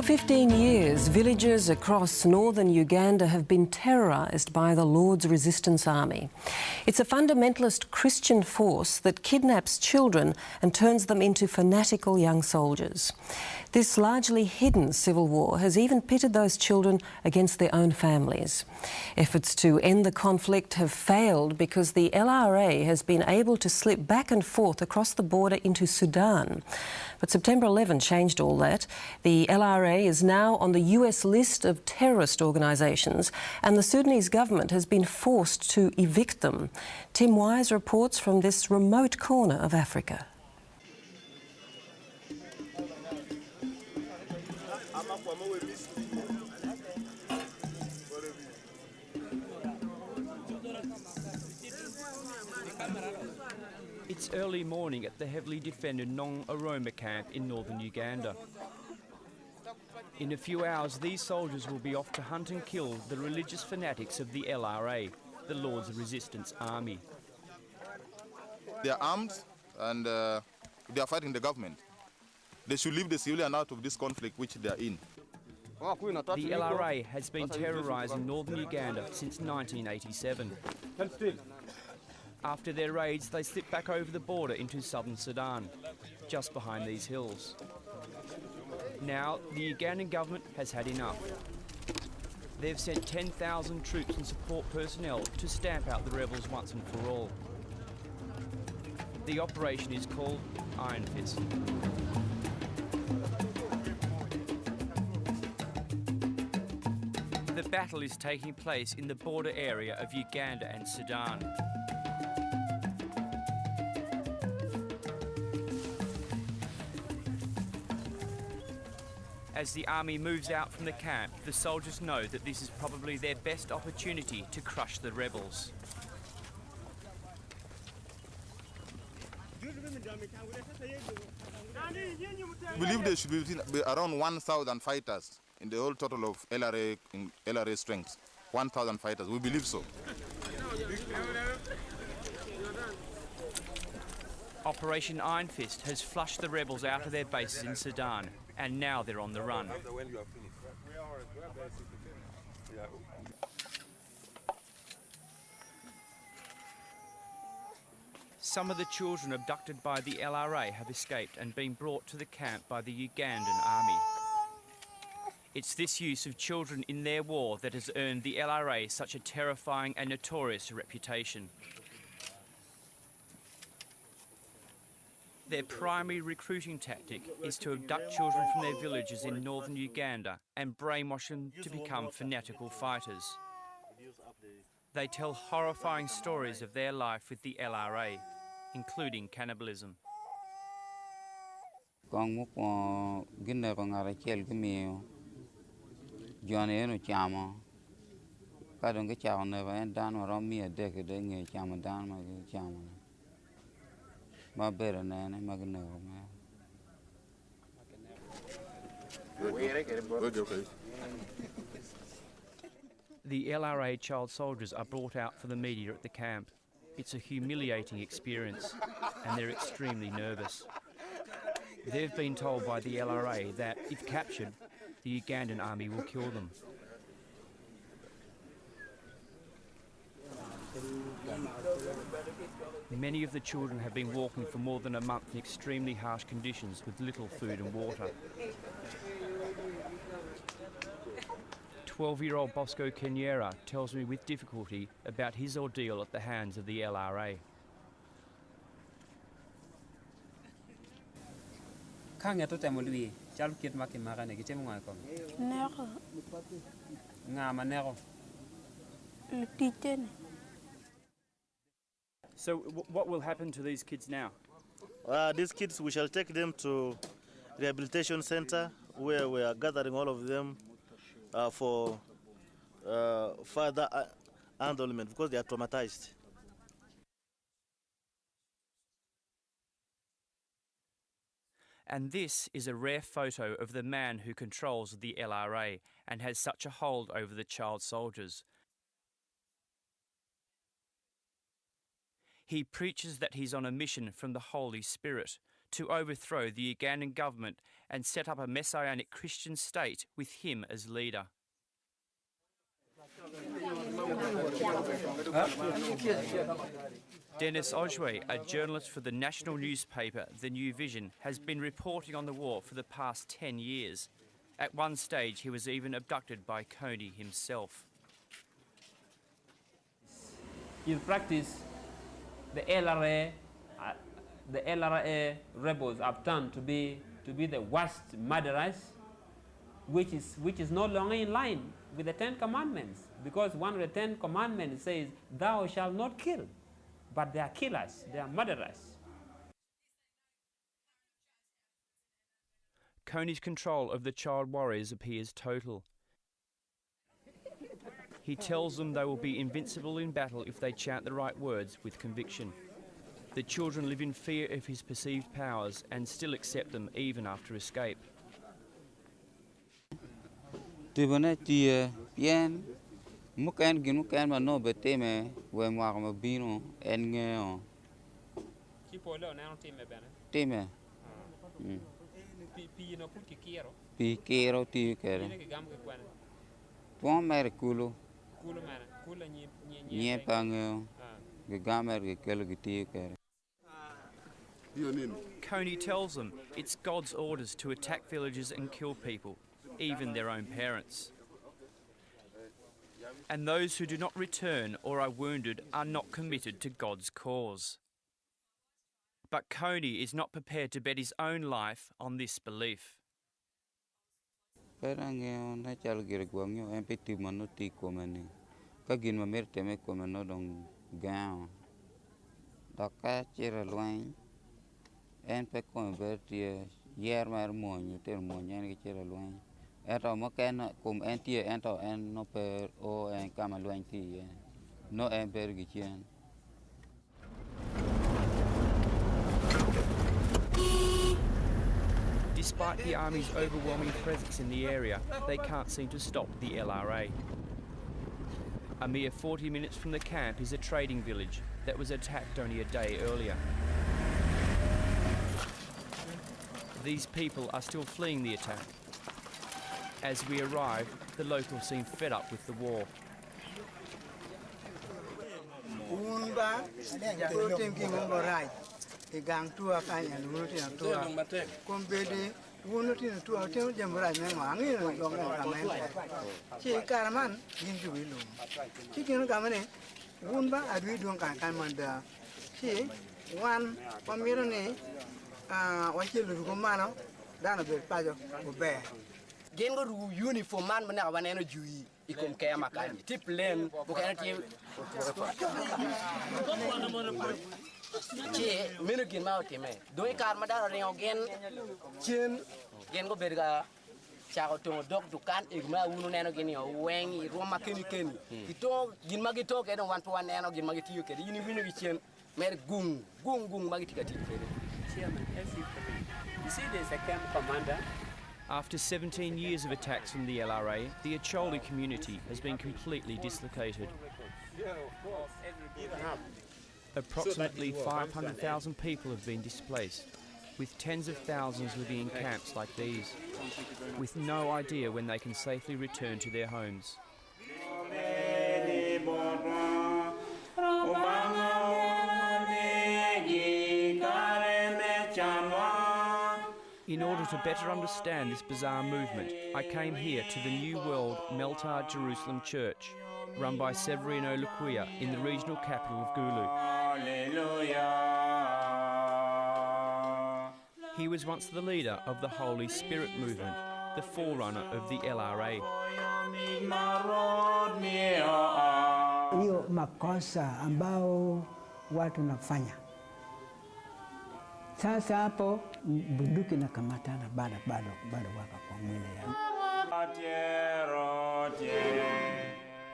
For 15 years, villages across northern Uganda have been terrorised by the Lord's Resistance Army. It's a fundamentalist Christian force that kidnaps children and turns them into fanatical young soldiers. This largely hidden civil war has even pitted those children against their own families. Efforts to end the conflict have failed because the LRA has been able to slip back and forth across the border into Sudan. But September 11 changed all that. The LRA is now on the US list of terrorist organisations, and the Sudanese government has been forced to evict them. Tim Wise reports from this remote corner of Africa. It's early morning at the heavily defended Nong Aroma camp in northern Uganda. In a few hours, these soldiers will be off to hunt and kill the religious fanatics of the LRA, the Lord's Resistance Army. They are armed and they are fighting the government. They should leave the civilian out of this conflict which they are in. The LRA has been terrorising northern Uganda since 1987. After their raids, they slipped back over the border into southern Sudan, just behind these hills. Now, the Ugandan government has had enough. They've sent 10,000 troops and support personnel to stamp out the rebels once and for all. The operation is called Iron Fist. The battle is taking place in the border area of Uganda and Sudan. As the army moves out from the camp, the soldiers know that this is probably their best opportunity to crush the rebels. We believe there should be around 1,000 fighters in the whole total of LRA strength. 1,000 fighters, we believe so. Operation Iron Fist has flushed the rebels out of their bases in Sudan, and now they're on the run. Some of the children abducted by the LRA have escaped and been brought to the camp by the Ugandan army. It's this use of children in their war that has earned the LRA such a terrifying and notorious reputation. Their primary recruiting tactic is to abduct children from their villages in northern Uganda and brainwash them to become fanatical fighters. They tell horrifying stories of their life with the LRA, including cannibalism. The LRA child soldiers are brought out for the media at the camp. It's a humiliating experience, and they're extremely nervous. They've been told by the LRA that, if captured, the Ugandan army will kill them. Many of the children have been walking for more than a month in extremely harsh conditions with little food and water. 12-year-old Bosco Kenyera tells me with difficulty about his ordeal at the hands of the LRA. So what will happen to these kids now? These kids, we shall take them to rehabilitation center where we are gathering all of them for further handlement because they are traumatized. And this is a rare photo of the man who controls the LRA and has such a hold over the child soldiers. He preaches that he's on a mission from the Holy Spirit to overthrow the Ugandan government and set up a messianic Christian state with him as leader. Dennis Ojwe, a journalist for the national newspaper The New Vision, has been reporting on the war for the past 10 years. At one stage, he was even abducted by Kony himself. In practice, the LRA rebels have turned to be the worst murderers, which is no longer in line with the 10 Commandments, because one of the 10 Commandments says, "Thou shalt not kill," but they are killers, they are murderers. Kony's control of the child warriors appears total. He tells them they will be invincible in battle if they chant the right words with conviction. The children live in fear of his perceived powers and still accept them even after escape. Kony tells them it's God's orders to attack villages and kill people, even their own parents. And those who do not return or are wounded are not committed to God's cause. But Kony is not prepared to bet his own life on this belief. Despite the army's overwhelming presence in the area, they can't seem to stop the LRA. A mere 40 minutes from the camp is a trading village that was attacked only a day earlier. These people are still fleeing the attack. As we arrive, the locals seem fed up with the war. Gengo ru uniform man mana waneno jui ikum kaya makani tip len bukana ti che meno gen ma otime doi kar madara rengo gen chen gengo berga chako to dok dukan igma unu neno gen yo wen roma keni kito gin magi to ke don wan to wan neno gin magi tiyo ke yini winu gi chen mer gung magi tikati Chairman, you see there's a camp commander. After 17 years of attacks from the LRA, the Acholi community has been completely dislocated. Approximately 500,000 people have been displaced, with tens of thousands living in camps like these, with no idea when they can safely return to their homes. In order to better understand this bizarre movement, I came here to the New World Meltar Jerusalem Church, run by Severino Luquia in the regional capital of Gulu. He was once the leader of the Holy Spirit movement, the forerunner of the LRA. Hiyo makosa ambao watu nafanya. Sasa hapo bunduki na kamata na bado waka kwa mwili ya.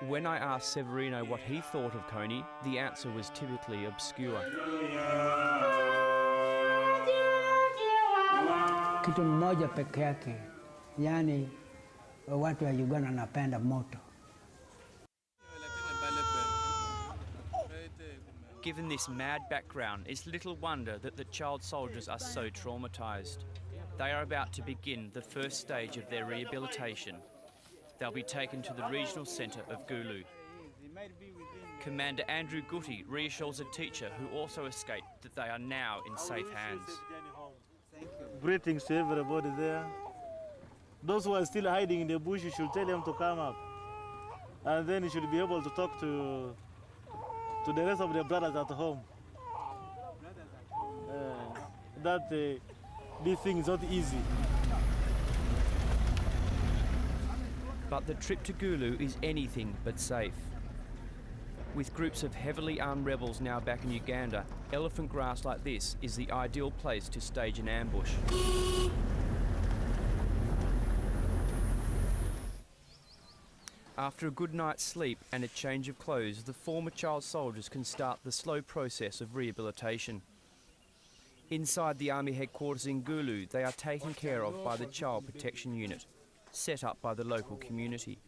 When I asked Severino what he thought of Kony, the answer was typically obscure. Kitu mmoja peke yake, yani watu wa Uganda wanapenda moto. Given this mad background, it's little wonder that the child soldiers are so traumatised. They are about to begin the first stage of their rehabilitation. They'll be taken to the regional centre of Gulu. Commander Andrew Gutti reassures a teacher who also escaped that they are now in safe hands. Greetings to everybody there. Those who are still hiding in the bush, you should tell them to come up. And then you should be able to talk to the rest of the brothers at home. This thing is not easy. But the trip to Gulu is anything but safe. With groups of heavily armed rebels now back in Uganda, elephant grass like this is the ideal place to stage an ambush. After a good night's sleep and a change of clothes, the former child soldiers can start the slow process of rehabilitation. Inside the army headquarters in Gulu, they are taken care of by the Child Protection Unit, set up by the local community.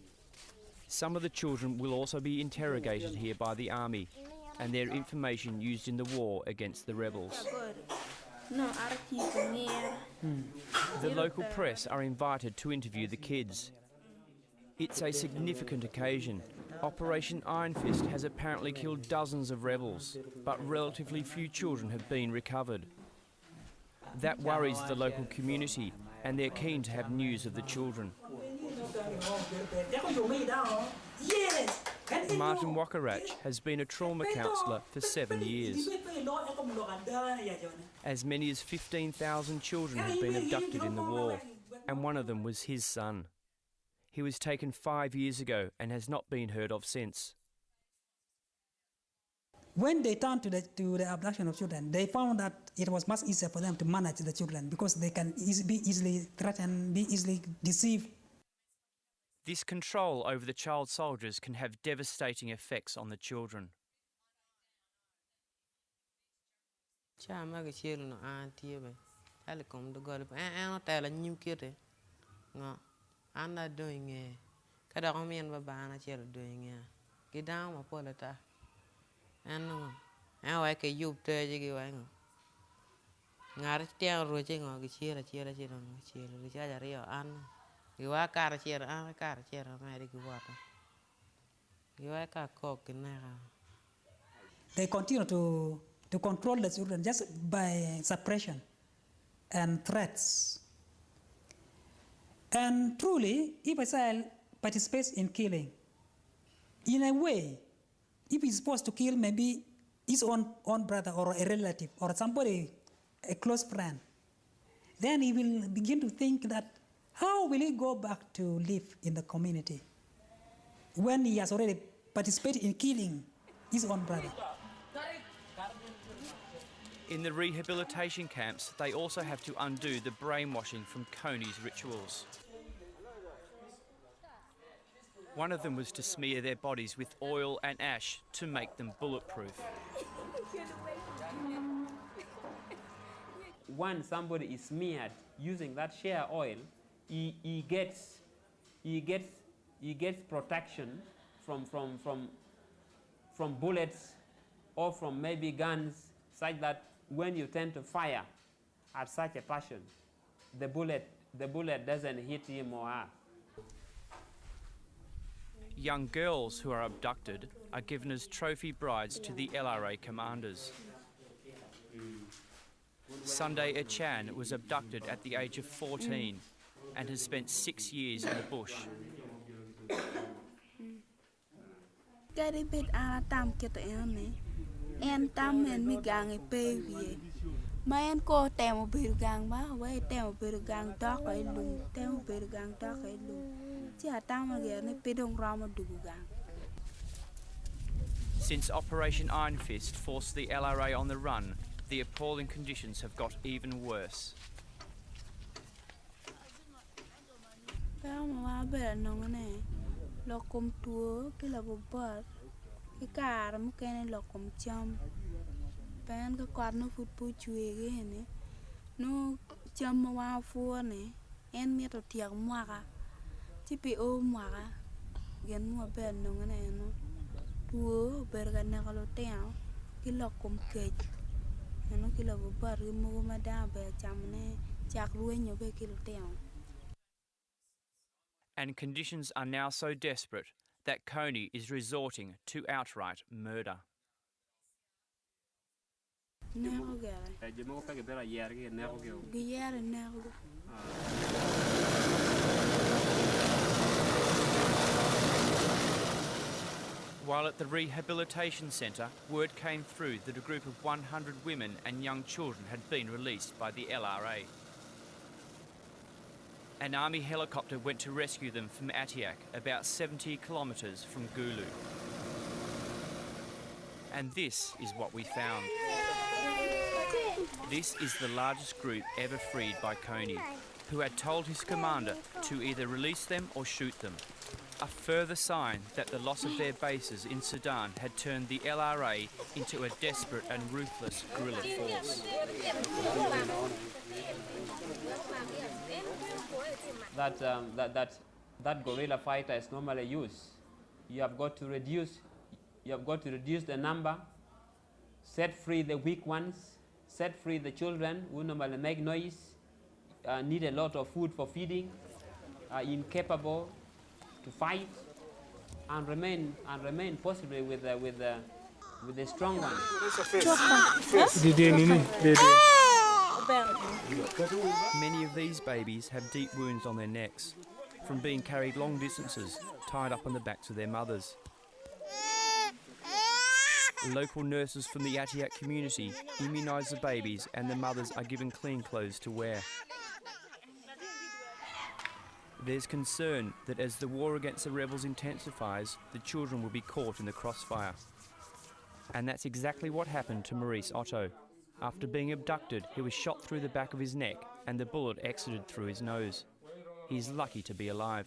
Some of the children will also be interrogated here by the army and their information used in the war against the rebels. The local press are invited to interview the kids. It's a significant occasion. Operation Iron Fist has apparently killed dozens of rebels, but relatively few children have been recovered. That worries the local community, and they're keen to have news of the children. Martin Wakarach has been a trauma counsellor for 7 years. As many as 15,000 children have been abducted in the war, and one of them was his son. He was taken 5 years ago and has not been heard of since. When they turned to the abduction of children, they found that it was much easier for them to manage the children because they can be easily threatened, be easily deceived. This control over the child soldiers can have devastating effects on the children. I'm not doing it. Kada kami yan babana chelo doing it. Gidang mo polita. Ano? Ano kay yup te jigi wango. Ngar tiang roje ngo gichira chira richa rio an. Giwa kar chira an kar chira mari giwata. Giwa ka kok kinara. They continue to control the children just by suppression and threats. And truly, if a child participates in killing, in a way, if he's supposed to kill maybe his own brother or a relative or somebody, a close friend, then he will begin to think that how will he go back to live in the community when he has already participated in killing his own brother? In the rehabilitation camps, they also have to undo the brainwashing from Kony's rituals. One of them was to smear their bodies with oil and ash to make them bulletproof. When somebody is smeared using that share oil, he gets protection from bullets or from maybe guns, such that when you tend to fire at such a person, the bullet doesn't hit him or her. Young girls who are abducted are given as trophy brides to the LRA commanders. Sunday Echan was abducted at the age of 14 and has spent 6 years in the bush. Mayan ko temo bergang ba way temo bergang dok ay lu temo bergang dok ay lu ci atama ge ne pedong rama dugang. Since Operation Iron Fist forced the LRA on the run, the appalling conditions have got even worse. Tamo wa be nong ne lokom tuo ki la bobar ki kar mo kene lokom cham pen ka kwat no fut pu chue ge ne no cham wa fu ne en mi to tiak mwaka ti pi o mwaka gen mo be no ne no tuo ber ga ne ko teo ki lo kum kej no ki lo bar mo ma da be chamne chak ruenyo be ki lo teo. And conditions are now so desperate that Kony is resorting to outright murder. While at the rehabilitation centre, word came through that a group of 100 women and young children had been released by the LRA. An army helicopter went to rescue them from Atiak, about 70 kilometres from Gulu. And this is what we found. This is the largest group ever freed by Kony, who had told his commander to either release them or shoot them. A further sign that the loss of their bases in Sudan had turned the LRA into a desperate and ruthless guerrilla force. That guerrilla fighter is normally used. You have got to reduce the number, set free the weak ones, set free the children who normally make noise, need a lot of food for feeding, are incapable to fight, and remain possibly with the strong ones. Many of these babies have deep wounds on their necks from being carried long distances, tied up on the backs of their mothers. Local nurses from the Atiak community immunise the babies, and the mothers are given clean clothes to wear. There's concern that as the war against the rebels intensifies, the children will be caught in the crossfire. And that's exactly what happened to Maurice Otto. After being abducted, he was shot through the back of his neck and the bullet exited through his nose. He's lucky to be alive.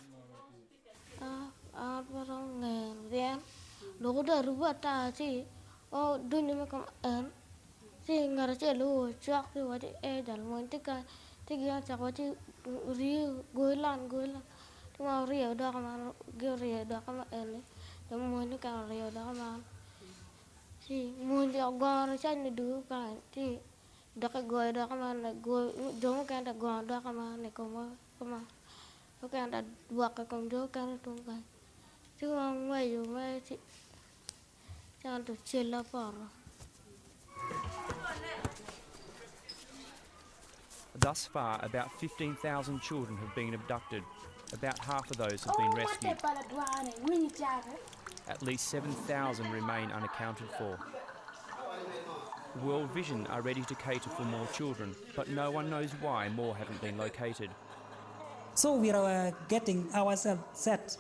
Thus far, about 15,000 children have been abducted. About half of those have been rescued. At least 7,000 remain unaccounted for. World Vision are ready to cater for more children, but no one knows why more haven't been located. So we are getting ourselves set.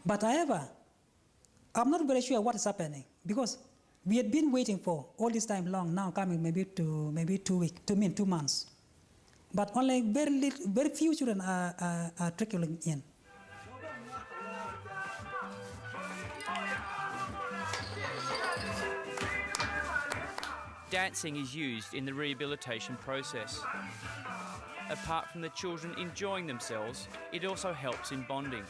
But however, I'm not very sure what is happening, because we had been waiting for all this time long, now coming maybe 2 weeks, 2 months. But only very few children are trickling in. Dancing is used in the rehabilitation process. Apart from the children enjoying themselves, it also helps in bonding.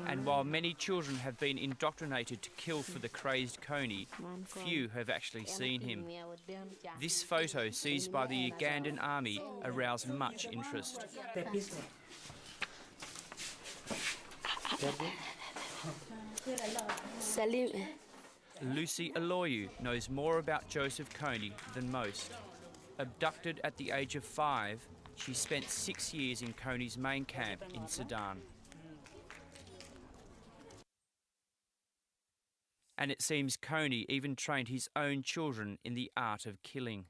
And while many children have been indoctrinated to kill for the crazed Kony, few have actually seen him. This photo seized by the Ugandan army aroused much interest. Lucy Aloyu knows more about Joseph Kony than most. Abducted at the age of 5, she spent 6 years in Kony's main camp in Sudan. And it seems Kony even trained his own children in the art of killing.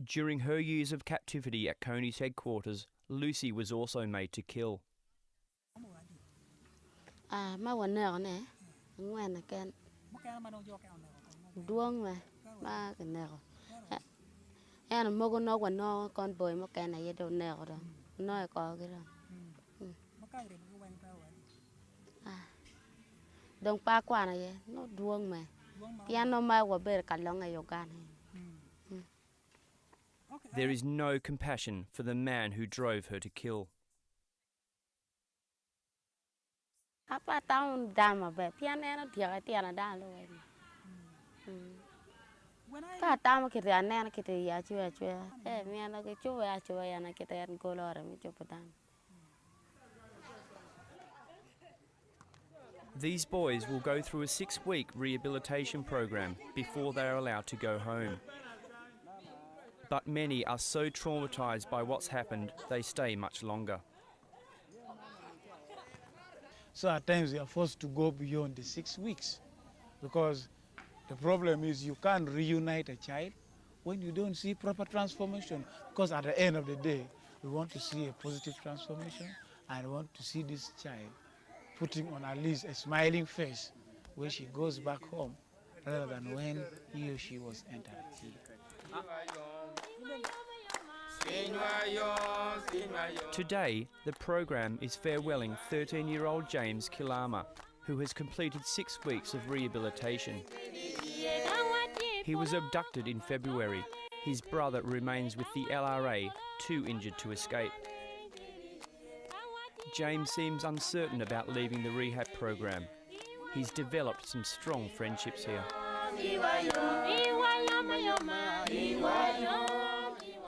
During her years of captivity at Kony's headquarters, Lucy was also made to kill. ma wa ne ne ngwen ken duong ma ke ne en mo go no wa no con boy mo ken ye do ne go no ko ke dong pa kwa na ye no duong ma piano ma wa ber ka long yo gan. There is no compassion for the man who drove her to kill. Apa tahu dah mah be piano no dia tiana dah lo. Ka tahu kita ane kita ya cuy. Miana ke cuy ya na kita yang kolor mi copotan. These boys will go through a 6-week rehabilitation program before they are allowed to go home. But many are so traumatised by what's happened, they stay much longer. So at times we are forced to go beyond the 6 weeks because the problem is you can't reunite a child when you don't see proper transformation, because at the end of the day we want to see a positive transformation and we want to see this child putting on at least a smiling face when she goes back home rather than when he or she was entered here. Today, the program is farewelling 13-year-old James Kilama, who has completed 6 weeks of rehabilitation. He was abducted in February. His brother remains with the LRA, too injured to escape. James seems uncertain about leaving the rehab program. He's developed some strong friendships here.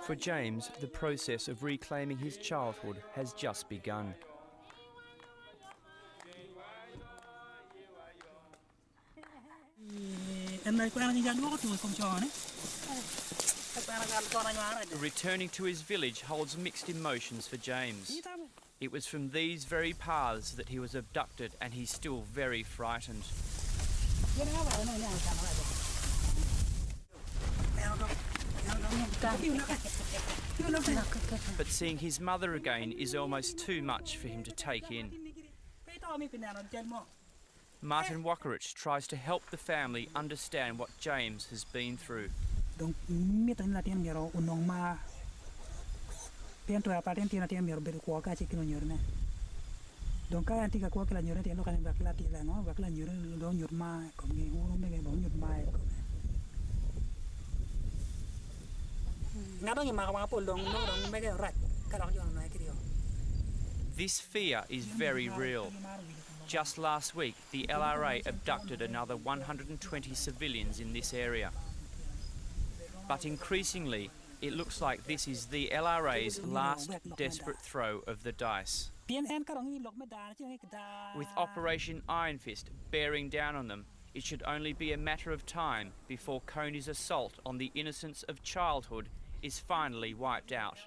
For James, the process of reclaiming his childhood has just begun. Returning to his village holds mixed emotions for James. It was from these very paths that he was abducted, and he's still very frightened. But seeing his mother again is almost too much for him to take in. Martin Wakarich tries to help the family understand what James has been through. This fear is very real. Just last week, the LRA abducted another 120 civilians in this area. But increasingly, it looks like this is the LRA's last desperate throw of the dice. With Operation Iron Fist bearing down on them, it should only be a matter of time before Kony's assault on the innocence of childhood is finally wiped out.